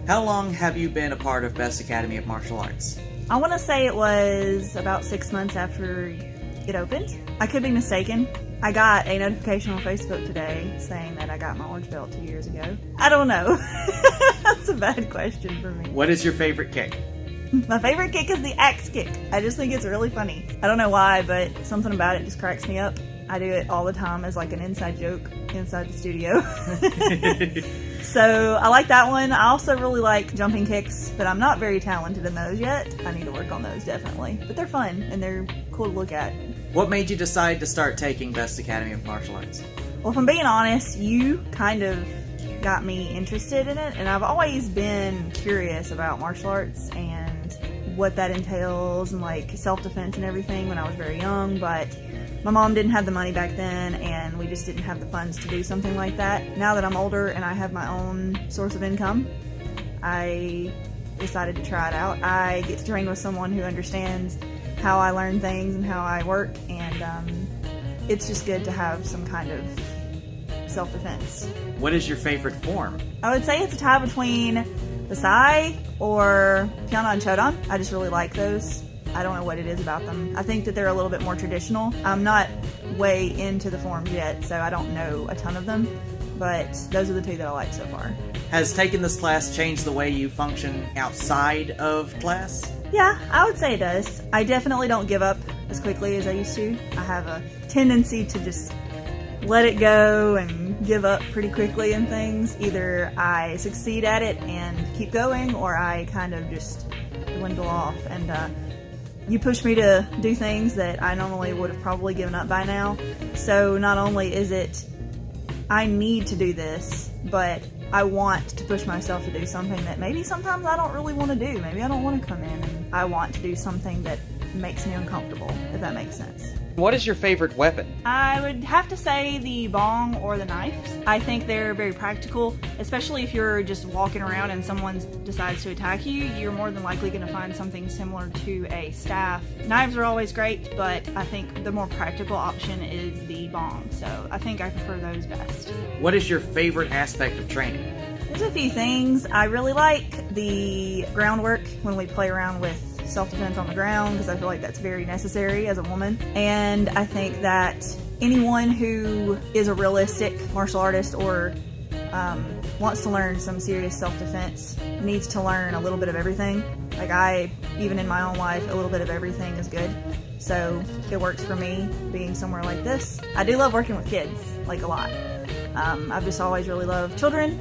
How long have you been a part of Best Academy of Martial Arts? I want to say it was about 6 months after it opened. I could be mistaken. I got a notification on Facebook today saying that I got my orange belt 2 years ago. I don't know. That's a bad question for me. What is your favorite kick? My favorite kick is the axe kick. I just think it's really funny. I don't know why, but something about it just cracks me up. I do it all the time as like an inside joke inside the studio. So I like that one. I also really like jumping kicks, but I'm not very talented in those yet. I need to work on those definitely. But they're fun and they're cool to look at. What made you decide to start taking Best Academy of Martial Arts? Well, if I'm being honest, you kind of got me interested in it, and I've always been curious about martial arts and what that entails and like self-defense and everything when I was very young, but my mom didn't have the money back then and we just didn't have the funds to do something like that. Now that I'm older and I have my own source of income, I decided to try it out. I get to train with someone who understands how I learn things and how I work, and it's just good to have some kind of self-defense. What is your favorite form? I would say it's a tie between the Sai or Pyana and Chodan. I just really like those. I don't know what it is about them. I think that they're a little bit more traditional. I'm not way into the forms yet, so I don't know a ton of them, but those are the two that I like so far. Has taking this class changed the way you function outside of class? Yeah, I would say it does. I definitely don't give up as quickly as I used to. I have a tendency to just let it go and give up pretty quickly in things. Either I succeed at it and keep going, or I kind of just dwindle off. And you push me to do things that I normally would have probably given up by now. So not only is it I need to do this, but I want to push myself to do something that maybe sometimes I don't really want to do. Maybe I don't want to come in and I want to do something that makes me uncomfortable, if that makes sense. What is your favorite weapon? I would have to say the bong or the knives. I think they're very practical, especially if you're just walking around and someone decides to attack you. You're more than likely going to find something similar to a staff. Knives are always great, but I think the more practical option is the bong, so I think I prefer those best. What is your favorite aspect of training? There's a few things. I really like the groundwork when we play around with self-defense on the ground, because I feel like that's very necessary as a woman. And I think that anyone who is a realistic martial artist or wants to learn some serious self-defense needs to learn a little bit of everything. Like even in my own life, a little bit of everything is good. So it works for me being somewhere like this. I do love working with kids, like a lot. I've just always really loved children,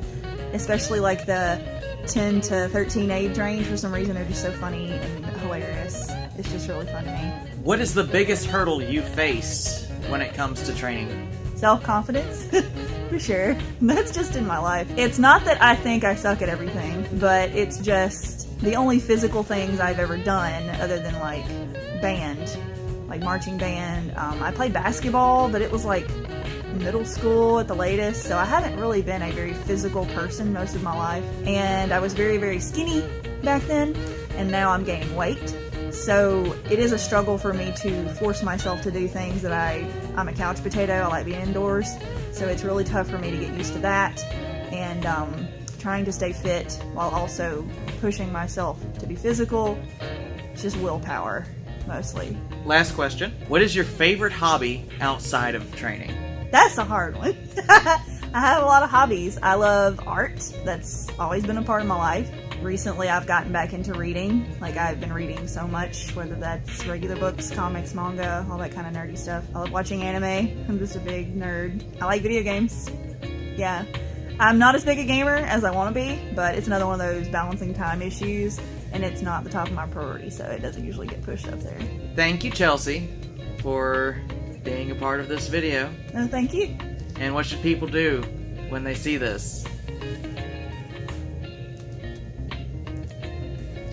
especially like the 10 to 13 age range. For some reason they're just so funny and hilarious. It's just really fun to me. What is the biggest hurdle you face when it comes to training? Self-confidence, for sure. That's just in my life. It's not that I think I suck at everything, but it's just the only physical things I've ever done other than like band, like marching band. I played basketball, but it was like middle school at the latest, so I haven't really been a very physical person most of my life, and I was very, very skinny back then, and now I'm gaining weight, so it is a struggle for me to force myself to do things that I'm a couch potato. I like being indoors, so it's really tough for me to get used to that, and trying to stay fit while also pushing myself to be physical. It's just willpower, mostly. Last question. What is your favorite hobby outside of training? That's a hard one. I have a lot of hobbies. I love art. That's always been a part of my life. Recently, I've gotten back into reading. Like, I've been reading so much, whether that's regular books, comics, manga, all that kind of nerdy stuff. I love watching anime. I'm just a big nerd. I like video games. Yeah. I'm not as big a gamer as I want to be, but it's another one of those balancing time issues, and it's not the top of my priority, so it doesn't usually get pushed up there. Thank you, Chelsea, for being a part of this video. No, thank you. And what should people do when they see this?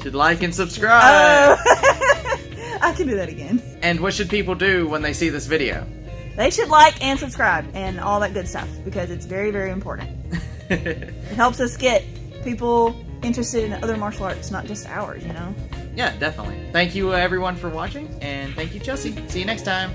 Should like and subscribe. Oh. I can do that again. And what should people do when they see this video? They should like and subscribe and all that good stuff, because it's very, very important. It helps us get people interested in other martial arts, not just ours, you know? Yeah, definitely. Thank you everyone for watching, and thank you, Chelsea. See you next time.